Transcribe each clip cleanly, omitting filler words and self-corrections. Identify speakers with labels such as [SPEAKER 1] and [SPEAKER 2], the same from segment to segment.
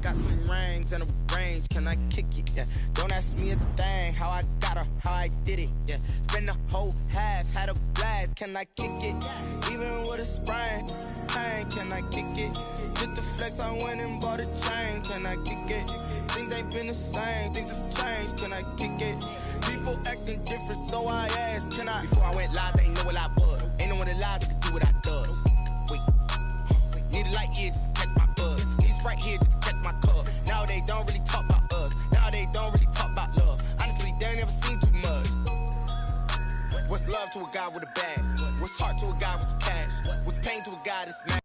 [SPEAKER 1] got some rings and a range, can I kick it? Yeah. Don't ask me a thing, how I got her, how I did it. Yeah. Spend the whole half, had a blast, can I kick it? Even with a sprain, pain, can I kick it? Just the flex, I went and bought a chain, can I kick it? Things ain't been the same, things have changed, can I kick it? People acting different, so I asked, can I? Before I went live, they ain't know what I was. Ain't no one alive that could do what I does. Wait, need a light here just to catch my buzz. Need Sprite here just to catch my cup. Now they don't really talk about us. Now they don't really talk about love. Honestly, they ain't never seen too much. What's love to a guy with a bag? What's heart to a guy with some cash? What's pain to a guy that's mad?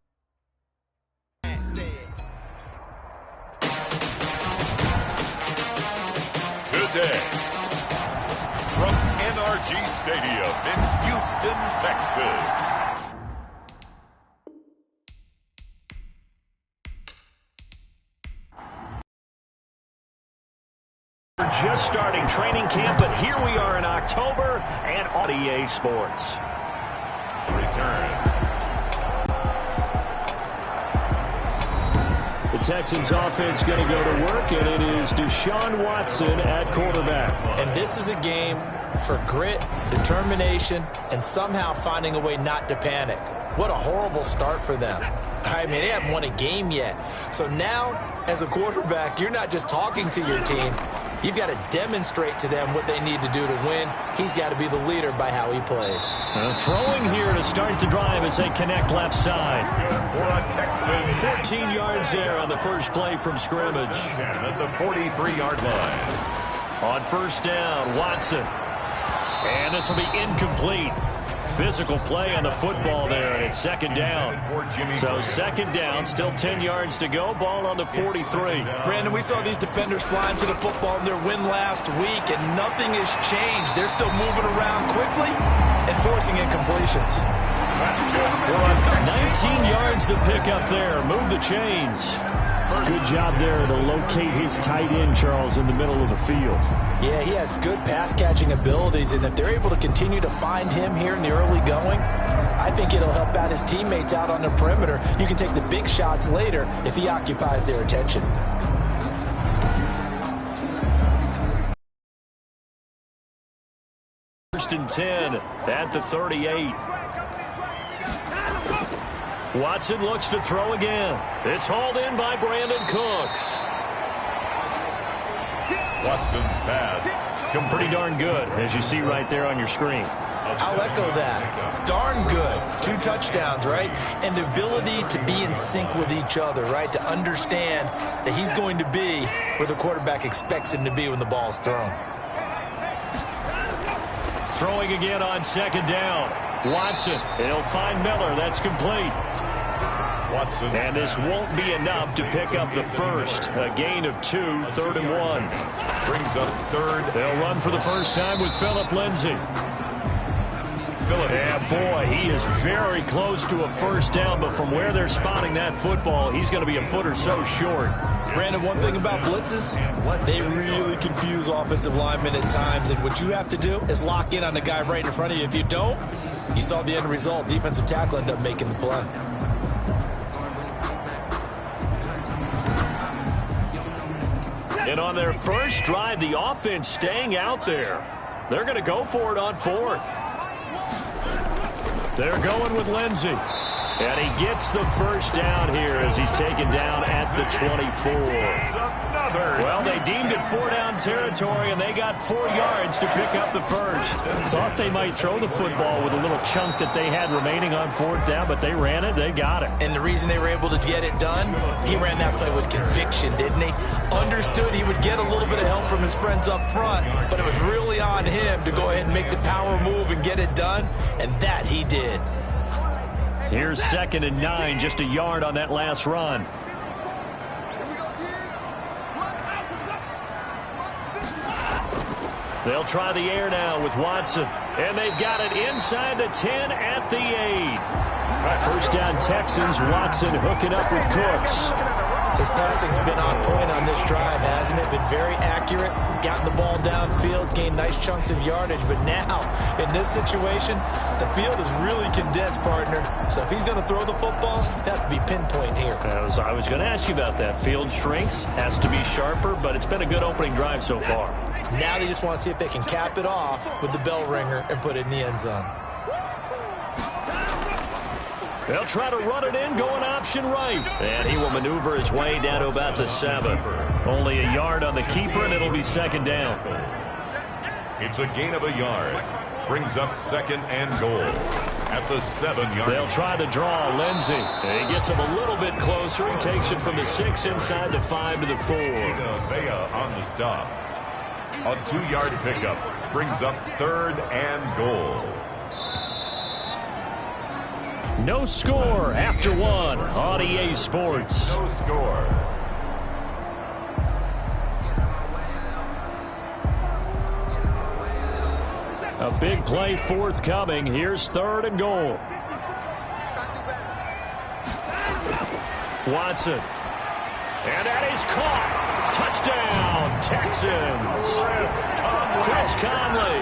[SPEAKER 2] Today, from NRG Stadium in Houston, Texas.
[SPEAKER 3] We're just starting training camp, but here we are in October and on EA Sports.
[SPEAKER 2] Return.
[SPEAKER 3] The Texans offense going to go to work, and it is Deshaun Watson at quarterback.
[SPEAKER 4] And this is a game for grit, determination, and somehow finding a way not to panic. What a horrible start for them. I mean, they haven't won a game yet. So now, as a quarterback, you're not just talking to your team. You've got to demonstrate to them what they need to do to win. He's got to be the leader by how he plays.
[SPEAKER 3] Throwing here to start the drive as they connect left side. 14 yards there on the first play from scrimmage.
[SPEAKER 2] At the 43-yard line.
[SPEAKER 3] On first down, Watson. And this will be incomplete. Physical play on the football there, and it's second down. So second down, still 10 yards to go. Ball on the 43.
[SPEAKER 4] Brandon, we saw these defenders flying to the football in their win last week, and nothing has changed. They're still moving around quickly and forcing incompletions.
[SPEAKER 3] 19 yards to pick up there. Move the chains. Good job there to locate his tight end, Charles, in the middle of the field.
[SPEAKER 4] Yeah, he has good pass-catching abilities, and if they're able to continue to find him here in the early going, I think it'll help out his teammates out on the perimeter. You can take the big shots later if he occupies their attention.
[SPEAKER 3] First and 10 at the 38. Watson looks to throw again. It's hauled in by Brandon Cooks.
[SPEAKER 2] Watson's pass.
[SPEAKER 3] Pretty darn good, as you see right there on your screen.
[SPEAKER 4] I'll echo that. Darn good. 2 touchdowns, right? And the ability to be in sync with each other, right? To understand that he's going to be where the quarterback expects him to be when the ball is thrown.
[SPEAKER 3] Throwing again on second down. Watson. He'll find Miller. That's complete.
[SPEAKER 2] Watson.
[SPEAKER 3] And this won't be enough to pick up the first. A gain of 2, 3rd and 1.
[SPEAKER 2] Brings up third.
[SPEAKER 3] They'll run for the first time with Phillip Lindsay. Yeah, boy, he is very close to a first down, but from where they're spotting that football, he's going to be a foot or so short.
[SPEAKER 4] Brandon, one thing about blitzes, they really confuse offensive linemen at times, and what you have to do is lock in on the guy right in front of you. If you don't, you saw the end result. Defensive tackle ended up making the play.
[SPEAKER 3] And on their first drive, the offense staying out there. They're going to go for it on 4th. They're going with Lindsay. And he gets the first down here as he's taken down at the 24. Well, they deemed it 4-down territory, and they got 4 yards to pick up the first. Thought they might throw the football with a little chunk that they had remaining on 4th down, but they ran it, they got it.
[SPEAKER 4] And the reason they were able to get it done, he ran that play with conviction, didn't he? Understood he would get a little bit of help from his friends up front, but it was really on him to go ahead and make the power move and get it done, and that he did.
[SPEAKER 3] Here's 2nd and 9, just a yard on that last run. They'll try the air now with Watson. And they've got it inside the 10 at the 8. First down Texans. Watson hooking up with Cooks.
[SPEAKER 4] His passing's been on point on this drive, hasn't it? Been very accurate, gotten the ball downfield, gained nice chunks of yardage. But now, in this situation, the field is really condensed, partner. So if he's going to throw the football, it has to be pinpoint here.
[SPEAKER 3] I was going to ask you about that. Field shrinks, has to be sharper, but it's been a good opening drive so far.
[SPEAKER 4] Now they just want to see if they can cap it off with the bell ringer and put it in the end zone.
[SPEAKER 3] They'll try to run it in, going option right. And he will maneuver his way down to about the 7. Only a yard on the keeper, and it'll be second down.
[SPEAKER 2] It's a gain of a yard. Brings up second and goal at the 7-yard.
[SPEAKER 3] They'll try to draw Lindsey. He gets him a little bit closer. He takes it from the 6 inside the 5 to the 4.
[SPEAKER 2] Vea on the stop. A 2-yard pickup brings up third and goal.
[SPEAKER 3] No score after 1 on EA Sports.
[SPEAKER 2] No score.
[SPEAKER 3] A big play forthcoming. Here's third and goal. Watson. And that is caught. Touchdown, Texans. Chris Conley,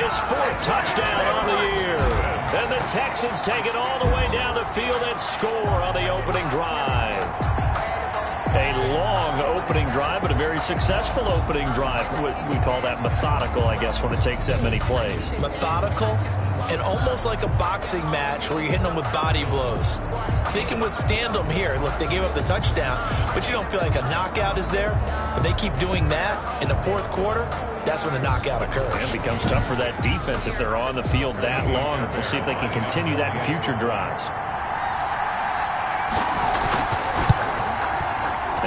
[SPEAKER 3] his 4th touchdown on the year. And the Texans take it all the way down the field and score on the opening drive. A long opening drive, but a very successful opening drive. We call that methodical, I guess, when it takes that many plays.
[SPEAKER 4] Methodical and almost like a boxing match where you're hitting them with body blows. They can withstand them here. Look, they gave up the touchdown, but you don't feel like a knockout is there. But they keep doing that in the 4th quarter. That's when the knockout occurs.
[SPEAKER 3] And it becomes tough for that defense if they're on the field that long. We'll see if they can continue that in future drives.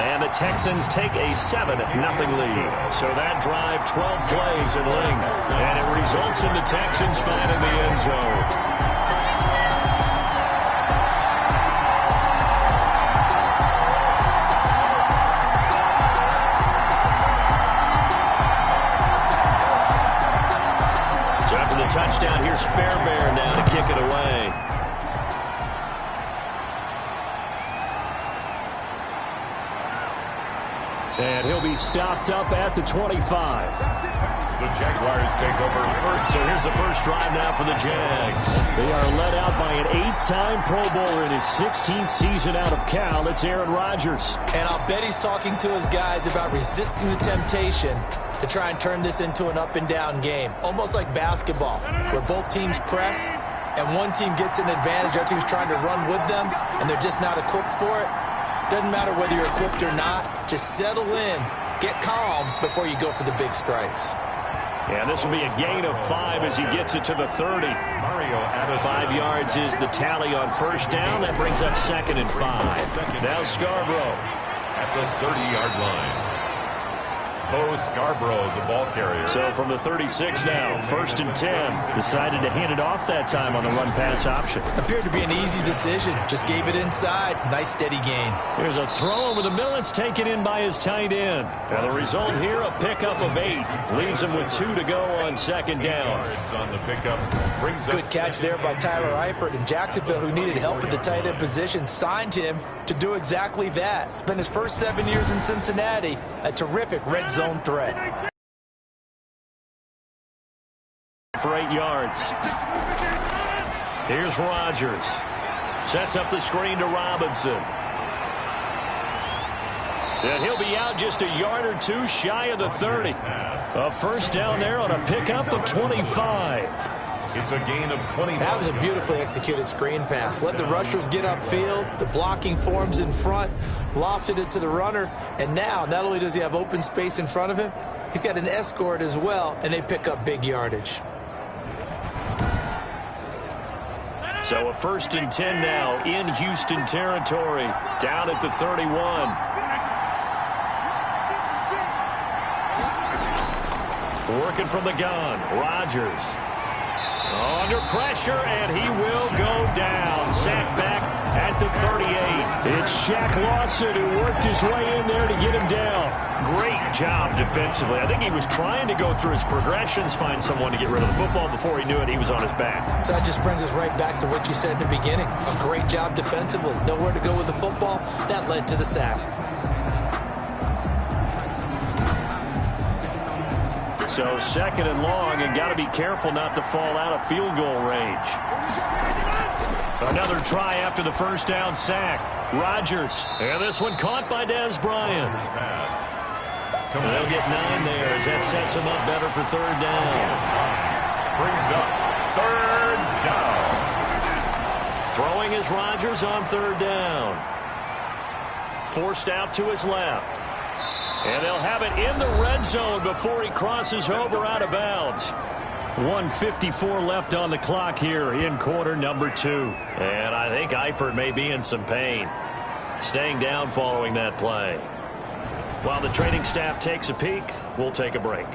[SPEAKER 3] And the Texans take a 7-0 lead. So that drive, 12 plays in length. And it results in the Texans finding the end zone. So after the touchdown, here's Fairbairn now to kick it away. And he'll be stopped up at the 25.
[SPEAKER 2] The Jaguars take over first.
[SPEAKER 3] So here's the first drive now for the Jags. They are led out by an 8-time Pro Bowler in his 16th season out of Cal. It's Aaron Rodgers.
[SPEAKER 4] And I'll bet he's talking to his guys about resisting the temptation to try and turn this into an up-and-down game. Almost like basketball, where both teams press, and one team gets an advantage, the other team's trying to run with them, and they're just not equipped for it. Doesn't matter whether you're equipped or not. Just settle in, get calm before you go for the big strikes.
[SPEAKER 3] And this will be a gain of 5 as he gets it to the 30. 5 yards is the tally on first down. That brings up second and 5. Now Scarborough
[SPEAKER 2] At the 30-yard line. Bo Scarborough, the ball carrier.
[SPEAKER 3] So from the 36 now, first and 10. Decided to hand it off that time on the run-pass option.
[SPEAKER 4] Appeared to be an easy decision. Just gave it inside. Nice steady gain.
[SPEAKER 3] Here's a throw over the middle. It's taken in by his tight end. Now the result here, a pickup of 8. Leaves him with 2 to go on second down.
[SPEAKER 2] On the pickup.
[SPEAKER 4] Good catch there by Tyler Eifert. And Jacksonville, who needed help at the tight end position, signed him to do exactly that. Spent his first 7 years in Cincinnati. A terrific red zone threat.
[SPEAKER 3] For 8 yards. Here's Rodgers. Sets up the screen to Robinson. And he'll be out just a yard or 2 shy of the 30. A first down there on a pickup of 25.
[SPEAKER 2] It's a gain of 20.
[SPEAKER 4] That was a beautifully executed screen pass. Let the rushers get upfield. The blocking forms in front. Lofted it to the runner. And now, not only does he have open space in front of him, he's got an escort as well, and they pick up big yardage.
[SPEAKER 3] So a first and 10 now in Houston territory. Down at the 31. Working from the gun, Rodgers. Under pressure, and he will go down. Sacked back at the 38. It's Shaq Lawson who worked his way in there to get him down. Great job defensively. I think he was trying to go through his progressions, find someone to get rid of the football. Before he knew it, he was on his back.
[SPEAKER 4] So that just brings us right back to what you said in the beginning. A great job defensively. Nowhere to go with the football. That led to the sack.
[SPEAKER 3] So second and long, and got to be careful not to fall out of field goal range. Another try after the first down sack. Rodgers. And this one caught by Dez Bryant. They'll get 9 there as that sets him up better for third down.
[SPEAKER 2] Brings up third down.
[SPEAKER 3] Throwing is Rodgers on third down. Forced out to his left. And they'll have it in the red zone before he crosses over out of bounds. 1:54 left on the clock here in quarter number 2. And I think Eifert may be in some pain. Staying down following that play. While the training staff takes a peek, we'll take a break.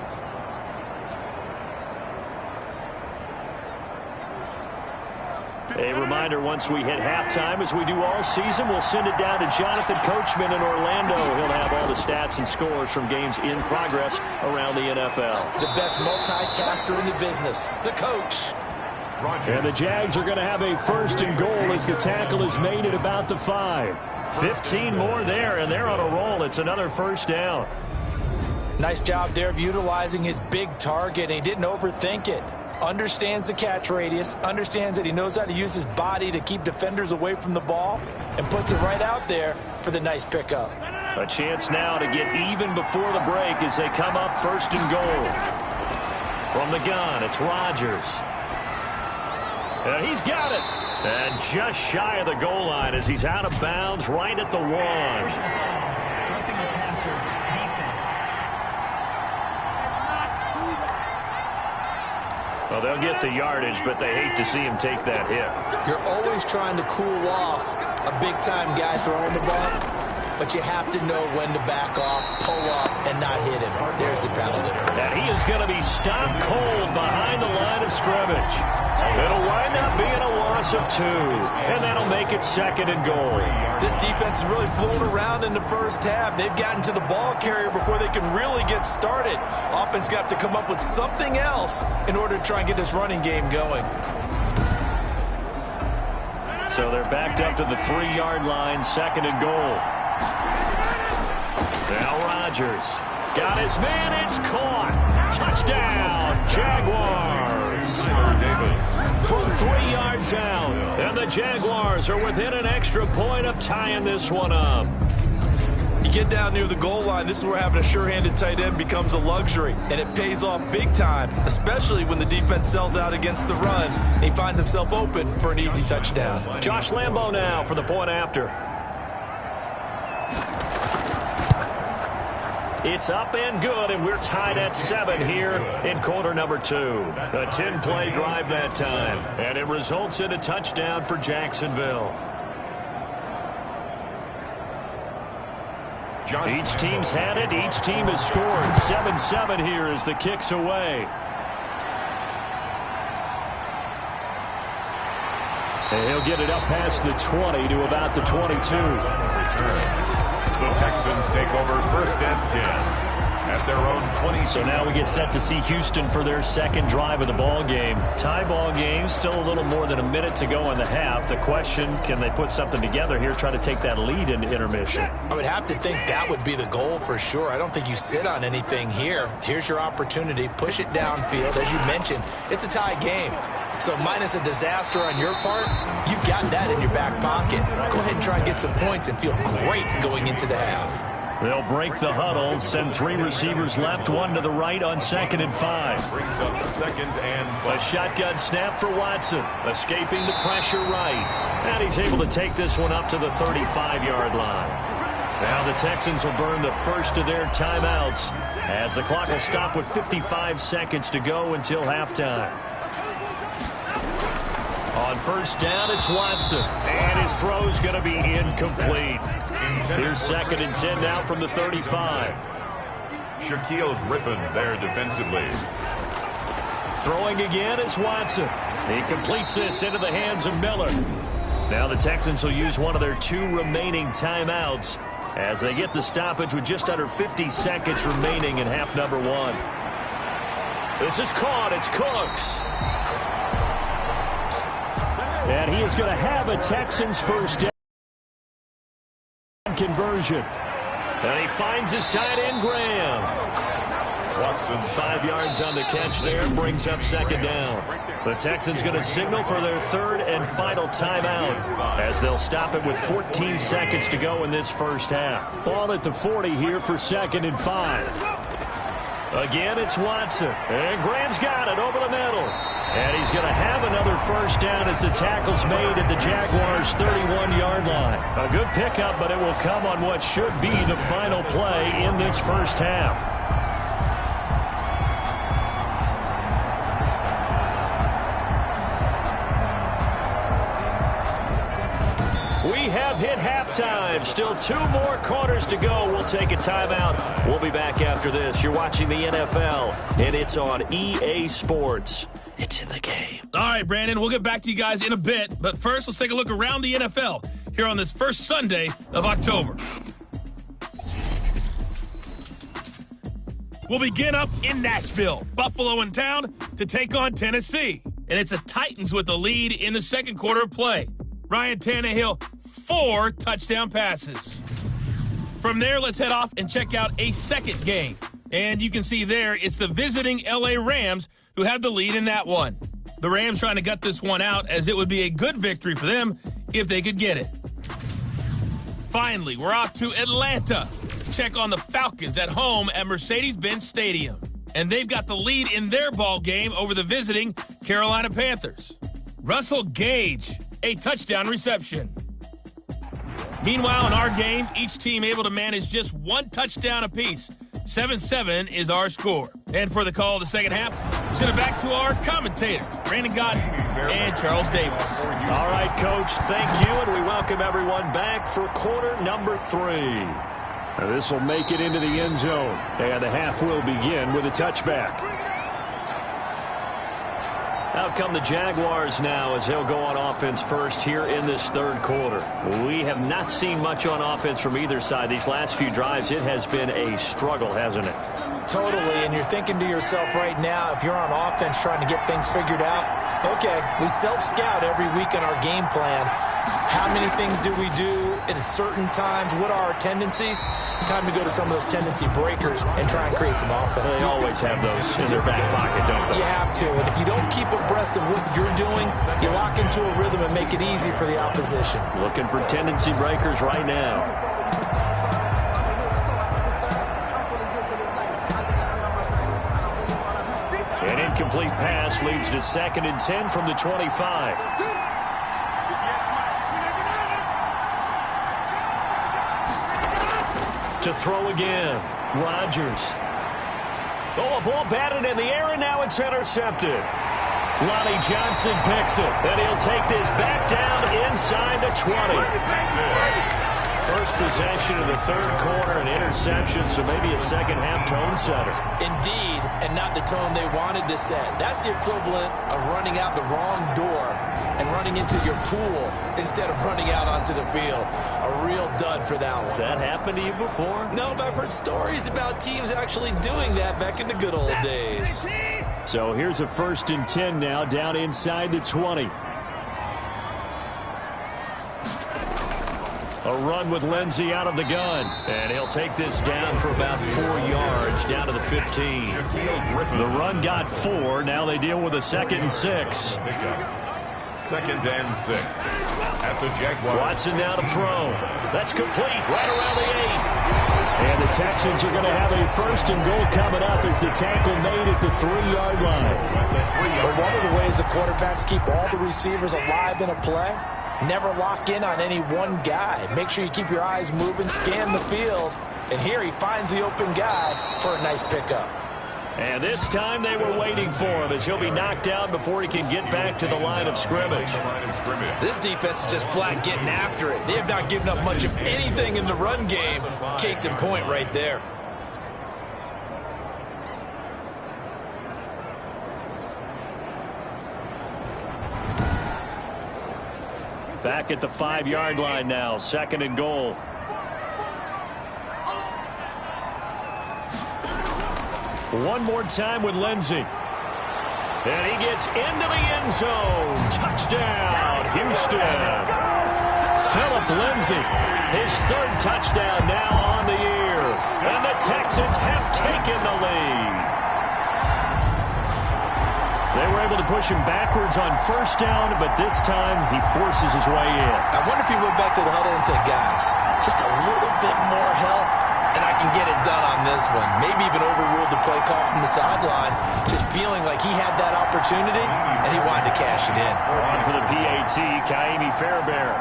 [SPEAKER 3] A reminder, once we hit halftime, as we do all season, we'll send it down to Jonathan Coachman in Orlando. He'll have all the stats and scores from games in progress around the NFL.
[SPEAKER 4] The best multitasker in the business, the coach.
[SPEAKER 3] And the Jags are going to have a first and goal as the tackle is made at about the 5. 15 more there, and they're on a roll. It's another first down.
[SPEAKER 4] Nice job there of utilizing his big target, and he didn't overthink it. Understands the catch radius, understands that he knows how to use his body to keep defenders away from the ball, and puts it right out there for the nice pickup.
[SPEAKER 3] A chance now to get even before the break as they come up first and goal. From the gun, it's Rodgers. And he's got it. And just shy of the goal line as he's out of bounds right at the 1.
[SPEAKER 5] Roughing the passer, defense.
[SPEAKER 3] Well, they'll get the yardage, but they hate to see him take that hit.
[SPEAKER 4] You're always trying to cool off a big-time guy throwing the ball, but you have to know when to back off, pull up, and not hit him. There's the penalty.
[SPEAKER 3] And he is going to be stopped cold behind the line of scrimmage. It'll wind up being a loss of 2, and that'll make it second and goal.
[SPEAKER 4] This defense is really flown around in the first half. They've gotten to the ball carrier before they can really get started. Offense got to come up with something else in order to try and get this running game going.
[SPEAKER 3] So they're backed up to the 3-yard line, second and goal. Now Rodgers got his man. It's caught. Touchdown, Jaguars. From 3 yards out, and the Jaguars are within an extra point of tying this one up.
[SPEAKER 4] You get down near the goal line, this is where having a sure-handed tight end becomes a luxury, and it pays off big time, especially when the defense sells out against the run, and he finds himself open for an easy touchdown.
[SPEAKER 3] Josh Lambo now for the point after. It's up and good, and we're tied at 7 here in quarter number 2. A 10-play drive that time, and it results in a touchdown for Jacksonville. Each team's had it. Each team has scored. 7-7 here as the kick's away. And he'll get it up past the 20 to about the 22.
[SPEAKER 2] The Texans take over first and 10 at their own 20.
[SPEAKER 3] So now we get set to see Houston for their second drive of the ball game. Tie ball game, still a little more than a minute to go in the half. The question, can they put something together here, try to take that lead into intermission?
[SPEAKER 4] I would have to think that would be the goal for sure. I don't think you sit on anything here. Here's your opportunity. Push it downfield. As you mentioned, it's a tie game. So minus a disaster on your part, you've got that in your back pocket. Go ahead and try and get some points and feel great going into the half.
[SPEAKER 3] They'll break the huddle, send 3 receivers left, 1 to the right on 2nd and 5.
[SPEAKER 2] Brings up second and 5.
[SPEAKER 3] A shotgun snap for Watson, escaping the pressure right. And he's able to take this one up to the 35-yard line. Now the Texans will burn the first of their timeouts as the clock will stop with 55 seconds to go until halftime. On first down, it's Watson, and his throw's going to be incomplete. Here's 2nd and 10 now from the 35.
[SPEAKER 2] Shaquille Griffin there defensively.
[SPEAKER 3] Throwing again is Watson. He completes this into the hands of Miller. Now the Texans will use one of their 2 remaining timeouts as they get the stoppage with just under 50 seconds remaining in half number 1. This is caught. It's Cooks. And he is going to have a Texans first down conversion. And he finds his tight end, Graham. Watson 5 yards on the catch there, brings up second down. The Texans going to signal for their 3rd and final timeout as they'll stop it with 14 seconds to go in this first half. Ball at the 40 here for 2nd and 5. Again, it's Watson. And Graham's got it over the middle. And he's going to have another first down as the tackle's made at the Jaguars' 31-yard line. A good pickup, but it will come on what should be the final play in this first half. We have hit halftime. Still 2 more quarters to go. We'll take a timeout. We'll be back after this. You're watching the NFL, and it's on EA Sports. It's in the game.
[SPEAKER 6] All right, Brandon, we'll get back to you guys in a bit. But first, let's take a look around the NFL here on this first Sunday of October. We'll begin up in Nashville. Buffalo in town to take on Tennessee. And it's the Titans with the lead in the second quarter of play. Ryan Tannehill, 4 touchdown passes. From there, let's head off and check out a second game. And you can see there, it's the visiting LA Rams who have the lead in that one. The Rams trying to gut this one out as it would be a good victory for them if they could get it. Finally, we're off to Atlanta to check on the Falcons at home at Mercedes-Benz Stadium. And they've got the lead in their ball game over the visiting Carolina Panthers. Russell Gage, a touchdown reception. Meanwhile, in our game, each team able to manage just 1 touchdown apiece. 7-7 is our score. And for the call of the second half, send it back to our commentators, Brandon Godden and Charles Davis.
[SPEAKER 3] All right, Coach, thank you, and we welcome everyone back for quarter number 3. Now, this will make it into the end zone, and the half will begin with a touchback. Out come the Jaguars now as they'll go on offense first here in this third quarter. We have not seen much on offense from either side. These last few drives, it has been a struggle, hasn't it?
[SPEAKER 4] Totally, and you're thinking to yourself right now, if you're on offense trying to get things figured out, okay, we self-scout every week on our game plan. How many things do we do at certain times? What are our tendencies? Time to go to some of those tendency breakers and try and create some offense.
[SPEAKER 3] They always have those in their back pocket, don't they?
[SPEAKER 4] You have to, and if you don't keep abreast of what you're doing, you lock into a rhythm and make it easy for the opposition.
[SPEAKER 3] Looking for tendency breakers right now. An incomplete pass leads to 2nd and 10 from the 25. To throw again, Rodgers. Oh, a ball batted in the air, and now it's intercepted. Lonnie Johnson picks it, and he'll take this back down inside the 20. First possession of the third quarter, an interception, so maybe a second-half tone setter.
[SPEAKER 4] Indeed, and not the tone they wanted to set. That's the equivalent of running out the wrong door and running into your pool instead of running out onto the field. A real dud for that one.
[SPEAKER 3] Has that happened to you before?
[SPEAKER 4] No, but I've heard stories about teams actually doing that back in the good old days.
[SPEAKER 3] So here's a 1st and 10 now, down inside the 20. A run with Lindsey out of the gun. And he'll take this down for about 4 yards, down to the 15. The run got 4. Now they deal with a 2nd and 6.
[SPEAKER 2] 2nd and 6 at the Jaguars.
[SPEAKER 3] Watson now to throw. That's complete right around the 8. And the Texans are going to have a 1st and goal coming up as the tackle made at the 3-yard line.
[SPEAKER 4] But one of the ways the quarterbacks keep all the receivers alive in a play, never lock in on any one guy. Make sure you keep your eyes moving, scan the field. And here he finds the open guy for a nice pickup.
[SPEAKER 3] And this time they were waiting for him as he'll be knocked down before he can get back to the line of scrimmage.
[SPEAKER 4] This defense is just flat getting after it. They have not given up much of anything in the run game. Case in point right there.
[SPEAKER 3] Back at the 5-yard line now, 2nd and goal. One more time with Lindsey. And he gets into the end zone. Touchdown, Houston. Philip Lindsey, his 3rd touchdown now on the year. And the Texans have taken the lead. They were able to push him backwards on 1st down, but this time he forces his way in.
[SPEAKER 4] I wonder if he went back to the huddle and said, guys, just a little bit more help, and I can get it done on this one. Maybe even overruled the play call from the sideline, just feeling like he had that opportunity, and he wanted to cash it in.
[SPEAKER 3] On for the PAT, Kaimi Fairbairn.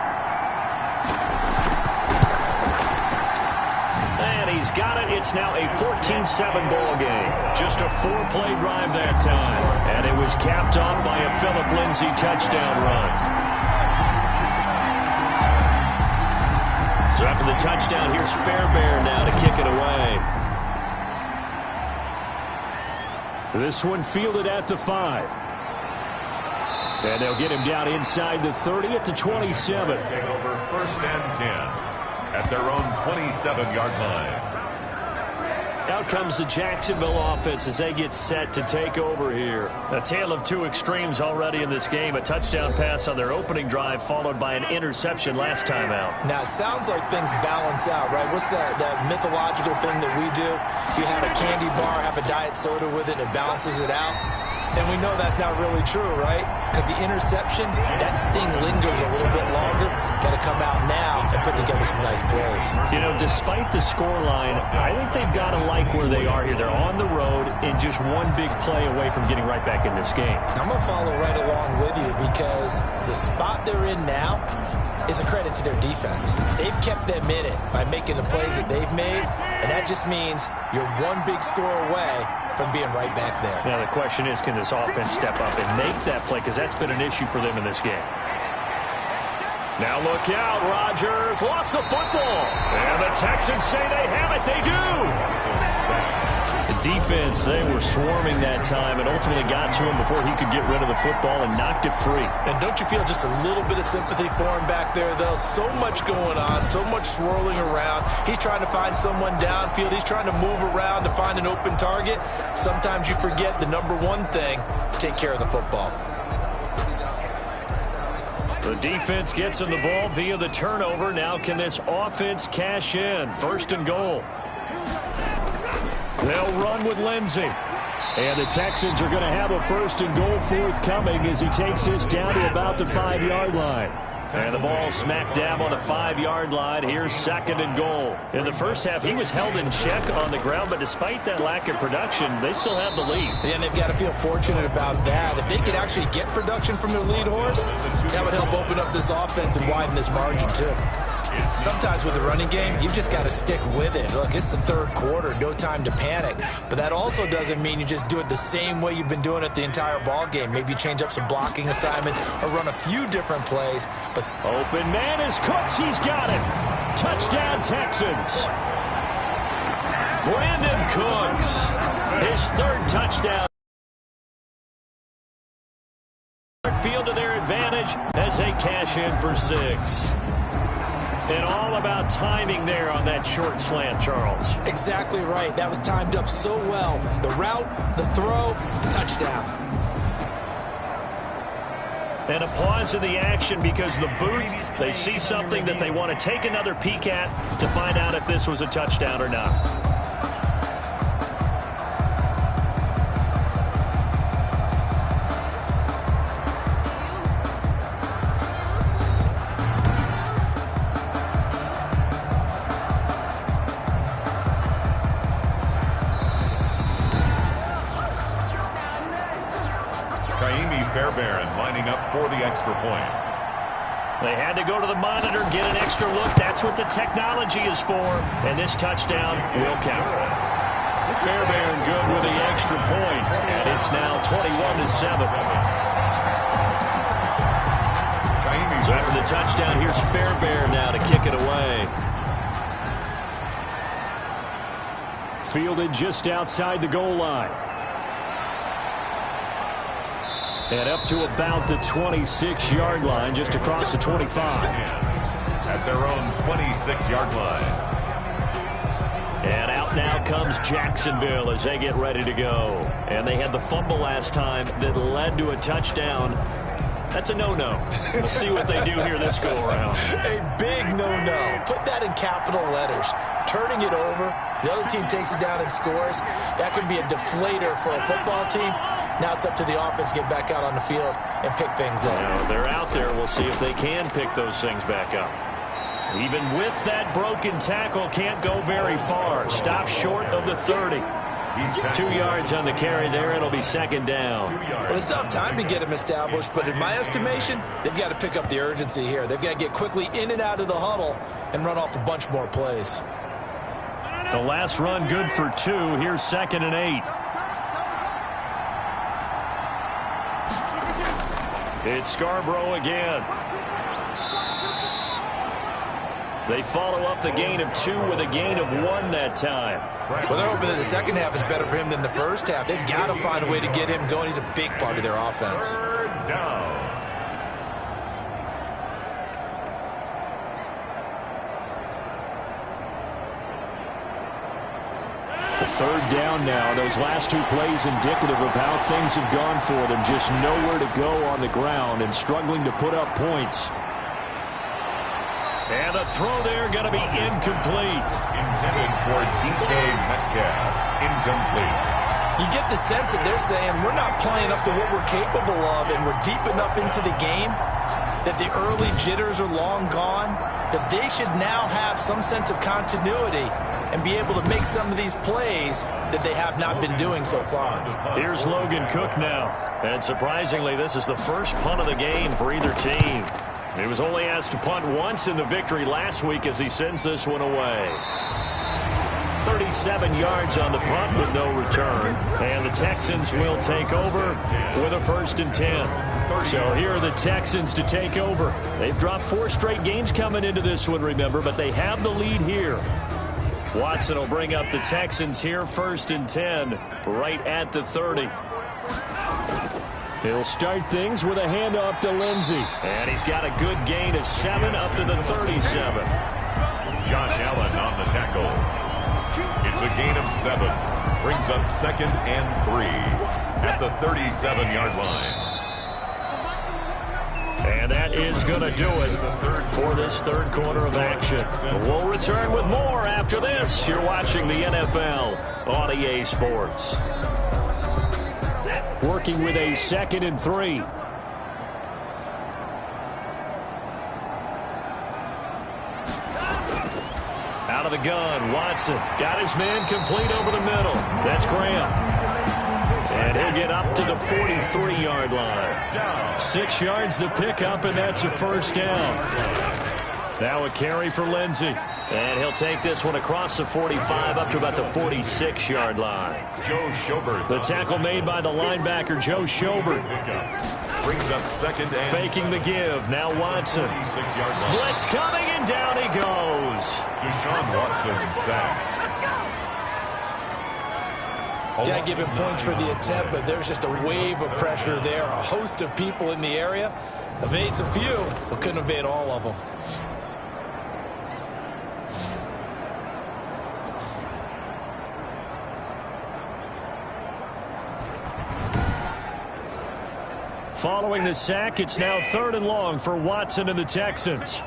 [SPEAKER 3] And he's got it. It's now a 14-7 ball game. Just a 4-play drive that time. And it was capped off by a Philip Lindsey touchdown run. So after the touchdown, here's Fairbairn now to kick it away. This one fielded at the 5. And they'll get him down inside the 30 at the 27.
[SPEAKER 2] Take over 1st and 10 at their own 27-yard line.
[SPEAKER 3] Out comes the Jacksonville offense as they get set to take over here. A tale of 2 extremes already in this game. A touchdown pass on their opening drive followed by an interception last time out.
[SPEAKER 4] Now, it sounds like things balance out, right? What's that mythological thing that we do? If you have a candy bar, have a diet soda with it, it balances it out. And we know that's not really true, right? Because the interception, that sting lingers a little bit longer. Got to come out now and put together some nice plays.
[SPEAKER 3] You know, despite the scoreline, I think they've got to like where they are here. They're on the road and just one big play away from getting right back in this game.
[SPEAKER 4] I'm going to follow right along with you because the spot they're in now is a credit to their defense. They've kept them in it by making the plays that they've made, and that just means you're one big score away from being right back there.
[SPEAKER 3] Now the question is, can this offense step up and make that play? Because that's been an issue for them in this game. Now look out, Rodgers lost the football. And the Texans say they have it. They do. The defense, they were swarming that time and ultimately got to him before he could get rid of the football and knocked it free.
[SPEAKER 4] And don't you feel just a little bit of sympathy for him back there, though? So much going on, so much swirling around. He's trying to find someone downfield. He's trying to move around to find an open target. Sometimes you forget the number one thing, take care of the football.
[SPEAKER 3] The defense gets him the ball via the turnover. Now can this offense cash in? 1st and goal. They'll run with Lindsey. And the Texans are going to have a 1st and goal forthcoming as he takes this down to about the 5-yard line. And the ball smack dab on the 5-yard line. Here's 2nd and goal. In the first half, he was held in check on the ground, but despite that lack of production, they still have the lead.
[SPEAKER 4] And they've got to feel fortunate about that. If they could actually get production from their lead horse, that would help open up this offense and widen this margin, too. Sometimes with the running game, you've just got to stick with it. Look, it's the 3rd quarter, no time to panic. But that also doesn't mean you just do it the same way you've been doing it the entire ball game. Maybe change up some blocking assignments or run a few different plays. But
[SPEAKER 3] open man is Cooks. He's got it. Touchdown, Texans. Brandon Cooks, his 3rd touchdown. Field to their advantage as they cash in for 6. And all about timing there on that short slant, Charles.
[SPEAKER 4] Exactly right. That was timed up so well. The route, the throw, touchdown.
[SPEAKER 3] And a pause in the action because the booth, they see something that they want to take another peek at to find out if this was a touchdown or not.
[SPEAKER 2] Fairbairn lining up for the extra point.
[SPEAKER 3] They had to go to the monitor, get an extra look. That's what the technology is for. And this touchdown will count. Fairbairn good with the extra point. And it's now 21-7. So after the touchdown, here's Fairbairn now to kick it away. Fielded just outside the goal line. And up to about the 26-yard line, just across the 25.
[SPEAKER 2] At their own 26-yard line.
[SPEAKER 3] And out now comes Jacksonville as they get ready to go. And they had the fumble last time that led to a touchdown. That's a no-no. We'll see what they do here this go-around.
[SPEAKER 4] A big no-no. Put that in capital letters. Turning it over, the other team takes it down and scores. That could be a deflator for a football team. Now it's up to the offense to get back out on the field and pick things up.
[SPEAKER 3] Now, they're out there. We'll see if they can pick those things back up. Even with that broken tackle, can't go very far. Stop short of the 30. 2 yards on the carry there. It'll be second down.
[SPEAKER 4] Well, they still have time to get him established, but in my estimation, they've got to pick up the urgency here. They've got to get quickly in and out of the huddle and run off a bunch more plays.
[SPEAKER 3] The last run good for 2. Here's 2nd and 8. It's Scarborough again. They follow up the gain of 2 with a gain of 1 that time.
[SPEAKER 4] Well, they're hoping that the second half is better for him than the first half. They've got to find a way to get him going. He's a big part of their offense.
[SPEAKER 2] Third down.
[SPEAKER 3] The third down now. Those last 2 plays indicative of how things have gone for them. Just nowhere to go on the ground and struggling to put up points. And the throw there going to be incomplete.
[SPEAKER 2] Intended for DK Metcalf. Incomplete.
[SPEAKER 4] You get the sense that they're saying we're not playing up to what we're capable of, and we're deep enough into the game that the early jitters are long gone, that they should now have some sense of continuity and be able to make some of these plays that they have not been doing so far.
[SPEAKER 3] Here's Logan Cook now. And surprisingly, this is the first punt of the game for either team. He was only asked to punt once in the victory last week as he sends this one away. 37 yards on the punt with no return. And the Texans will take over with a 1st and 10. So here are the Texans to take over. They've dropped 4 straight games coming into this one, remember, but they have the lead here. Watson will bring up the Texans here, 1st and 10, right at the 30. He'll start things with a handoff to Lindsey. And he's got a good gain of 7 up to the 37.
[SPEAKER 2] Josh Allen on the tackle. It's a gain of 7. Brings up 2nd and 3 at the 37-yard line.
[SPEAKER 3] And that is going to do it for this third quarter of action. We'll return with more after this. You're watching the NFL on EA Sports. Working with a 2nd and 3. Out of the gun, Watson got his man complete over the middle. That's Graham. And he'll get up to the 43-yard line. 6 yards the pickup, and that's a 1st down. Now a carry for Lindsey. And he'll take this one across the 45 up to about the 46-yard line.
[SPEAKER 2] Joe Schobert.
[SPEAKER 3] The tackle made by the linebacker, Joe Schobert.
[SPEAKER 2] Brings up 2nd and
[SPEAKER 3] faking the give. Now Watson. Blitz coming, and down he goes.
[SPEAKER 2] Deshaun Watson sacked.
[SPEAKER 4] Got to give him points for the attempt, but there's just a wave of pressure there. A host of people in the area. Evades a few, but couldn't evade all of them.
[SPEAKER 3] Following the sack, it's now 3rd and long for Watson and the Texans.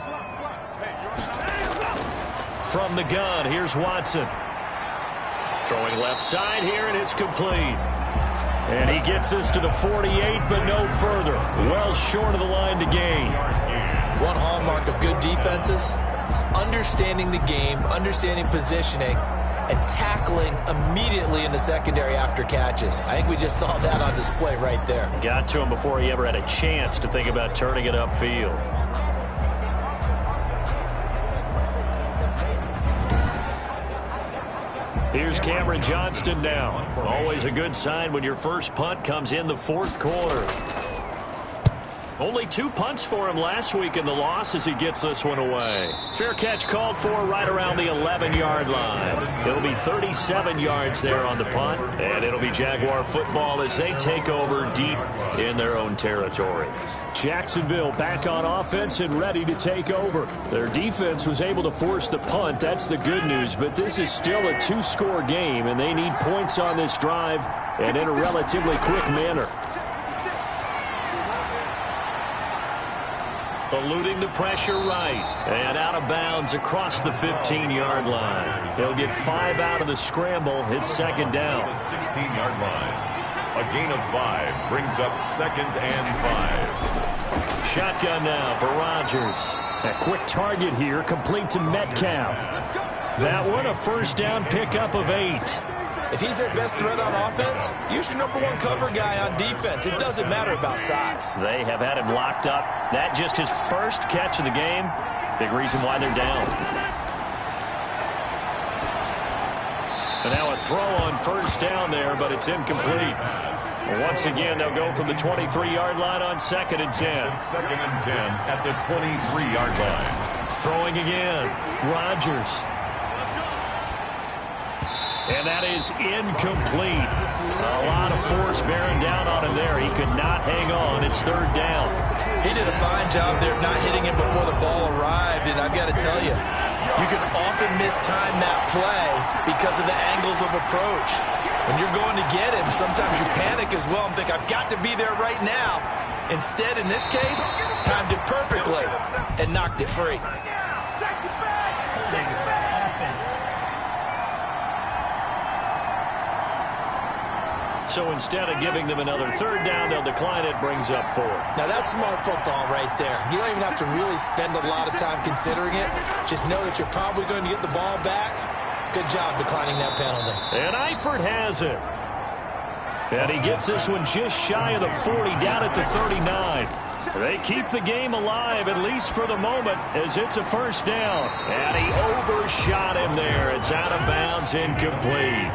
[SPEAKER 3] From the gun, here's Watson. Throwing left side here, and it's complete. And he gets us to the 48, but no further. Well short of the line to gain.
[SPEAKER 4] One hallmark of good defenses is understanding the game, understanding positioning, and tackling immediately in the secondary after catches. I think we just saw that on display right there.
[SPEAKER 3] Got to him before he ever had a chance to think about turning it upfield. Here's Cameron Johnston now. Always a good sign when your first punt comes in the 4th quarter. Only 2 punts for him last week in the loss as he gets this one away. Fair catch called for right around the 11-yard line. It'll be 37 yards there on the punt, and it'll be Jaguar football as they take over deep in their own territory. Jacksonville back on offense and ready to take over. Their defense was able to force the punt. That's the good news, but this is still a 2-score game, and they need points on this drive and in a relatively quick manner. Eluding the pressure right. And out of bounds across the 15-yard line. He'll get 5 out of the scramble. It's second down.
[SPEAKER 2] The 16-yard line. A gain of 5 brings up 2nd and 5.
[SPEAKER 3] Shotgun now for Rodgers. A quick target here, complete to Metcalf. That one a first down pickup of 8.
[SPEAKER 4] If he's their best threat on offense, use your number 1 cover guy on defense. It doesn't matter about size.
[SPEAKER 3] They have had him locked up. That just his first catch of the game. Big reason why they're down. And now a throw on first down there, but it's incomplete. Once again, they'll go from the 23-yard line on 2nd and 10.
[SPEAKER 2] 2nd and 10 at the 23-yard line.
[SPEAKER 3] Throwing again. Rodgers. And that is incomplete. A lot of force bearing down on him there. He could not hang on. It's 3rd down.
[SPEAKER 4] He did a fine job there of not hitting him before the ball arrived, and I've got to tell you, you can often mistime that play because of the angles of approach. When you're going to get him, sometimes you panic as well and think, I've got to be there right now. Instead, in this case, timed it perfectly and knocked it free.
[SPEAKER 3] So instead of giving them another 3rd down, they'll decline it, brings up 4.
[SPEAKER 4] Now that's smart football right there. You don't even have to really spend a lot of time considering it. Just know that you're probably going to get the ball back. Good job declining that penalty.
[SPEAKER 3] And Eifert has it. And he gets this one just shy of the 40, down at the 39. They keep the game alive, at least for the moment, as it's a first down. And he overshot him there. It's out of bounds, incomplete.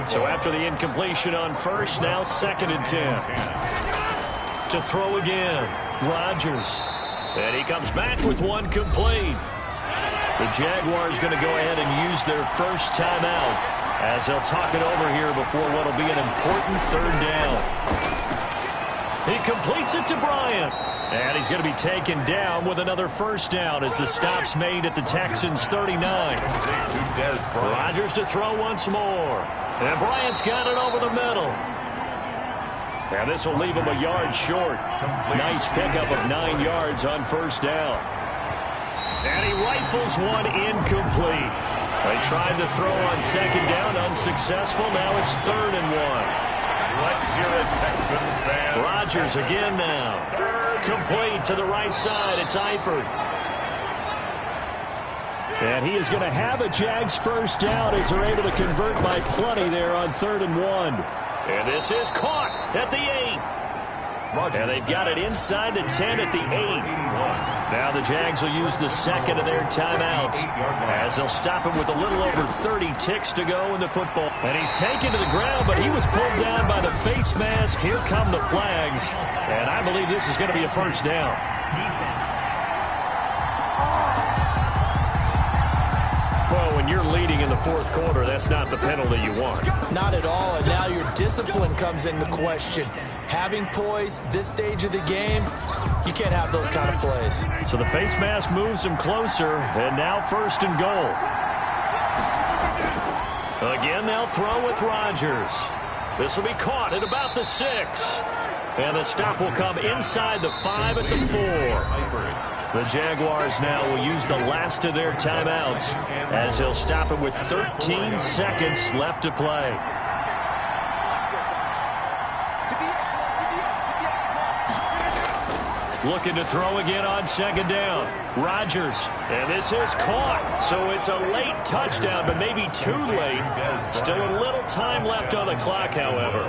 [SPEAKER 3] So after the incompletion on first, now 2nd and 10. To throw again, Rodgers. And he comes back with one complete. The Jaguars going to go ahead and use their first timeout as they'll talk it over here before what will be an important 3rd down. He completes it to Bryant. And he's going to be taken down with another first down as the stop's made at the Texans' 39. Rodgers to throw once more. And Bryant's got it over the middle. And this will leave him a yard short. Nice pickup of 9 yards on first down. And he rifles one incomplete. They tried to throw on 2nd down, unsuccessful. Now it's 3rd and 1.
[SPEAKER 2] Let's hear it, Texans fans.
[SPEAKER 3] Rodgers again now. Complete to the right side. It's Eifert. And he is going to have a Jags first down as they're able to convert by plenty there on 3rd and 1. And this is caught at the 8. And they've got it inside the 10 at the 8. Now the Jags will use the 2nd of their timeouts as they'll stop him with a little over 30 ticks to go in the football. And he's taken to the ground, but he was pulled down by the face mask. Here come the flags. And I believe this is going to be a first down.
[SPEAKER 5] Defense.
[SPEAKER 3] Well, when you're leading in the 4th quarter, that's not the penalty you want.
[SPEAKER 4] Not at all, and now your discipline comes into question. Having poise this stage of the game, you can't have those kind of plays.
[SPEAKER 3] So the face mask moves him closer, and now 1st and goal. Again, they'll throw with Rodgers. This will be caught at about the 6. And the stop will come inside the 5 at the 4. The Jaguars now will use the last of their timeouts as he'll stop it with 13 seconds left to play. Looking to throw again on 2nd down. Rodgers. And this is caught. So it's a late touchdown, but maybe too late. Still a little time left on the clock, however.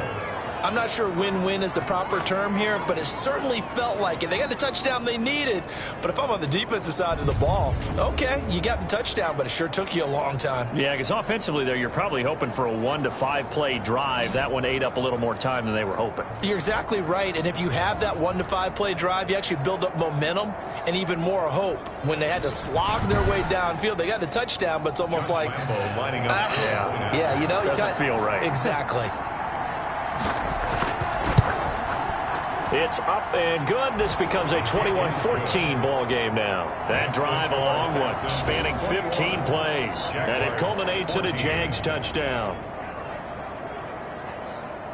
[SPEAKER 4] I'm not sure win-win is the proper term here, but it certainly felt like it. They got the touchdown they needed, but if I'm on the defensive side of the ball, okay, you got the touchdown, but it sure took you a long time.
[SPEAKER 3] Yeah, because offensively there, you're probably hoping for a 1 to 5 play drive. That one ate up a little more time than they were hoping.
[SPEAKER 4] You're exactly right, and if you have that 1 to 5 play drive, you actually build up momentum and even more hope. When they had to slog their way downfield, they got the touchdown, but it's almost like, yeah, you know,
[SPEAKER 3] doesn't feel right.
[SPEAKER 4] Exactly.
[SPEAKER 3] It's up and good. This becomes a 21-14 ball game now. That drive, a long one, spanning 15 plays, and it culminates in a Jags touchdown.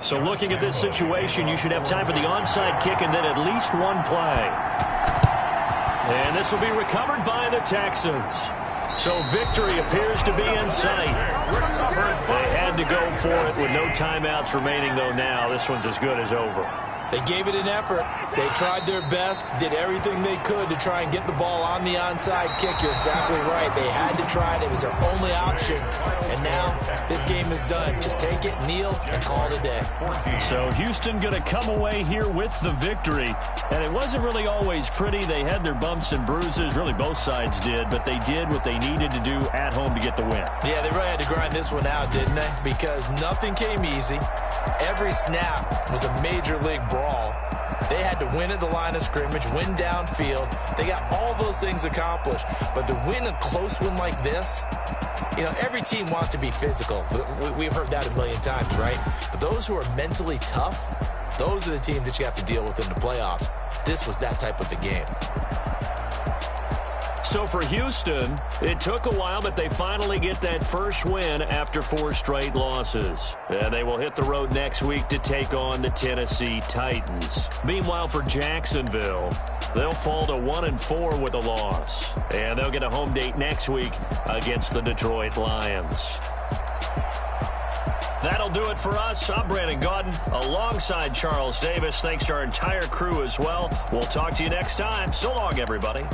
[SPEAKER 3] So looking at this situation, you should have time for the onside kick and then at least one play. And this will be recovered by the Texans. So victory appears to be in sight. They had to go for it with no timeouts remaining, though now. This one's as good as over.
[SPEAKER 4] They gave it an effort. They tried their best, did everything they could to try and get the ball on the onside kick. You're exactly right. They had to try it. It was their only option. And now this game is done. Just take it, kneel, and call it a day.
[SPEAKER 3] So Houston going to come away here with the victory. And it wasn't really always pretty. They had their bumps and bruises. Really, both sides did. But they did what they needed to do at home to get the win.
[SPEAKER 4] Yeah, they really had to grind this one out, didn't they? Because nothing came easy. Every snap was a major league brawl. They had to win at the line of scrimmage, win downfield. They got all those things accomplished. But to win a close one like this, you know, every team wants to be physical. We've heard that a million times, right? But those who are mentally tough, those are the teams that you have to deal with in the playoffs. This was that type of a game.
[SPEAKER 3] So for Houston, it took a while, but they finally get that first win after 4 straight losses. And they will hit the road next week to take on the Tennessee Titans. Meanwhile, for Jacksonville, they'll fall to 1-4 with a loss. And they'll get a home date next week against the Detroit Lions. That'll do it for us. I'm Brandon Gaudin alongside Charles Davis. Thanks to our entire crew as well. We'll talk to you next time. So long, everybody.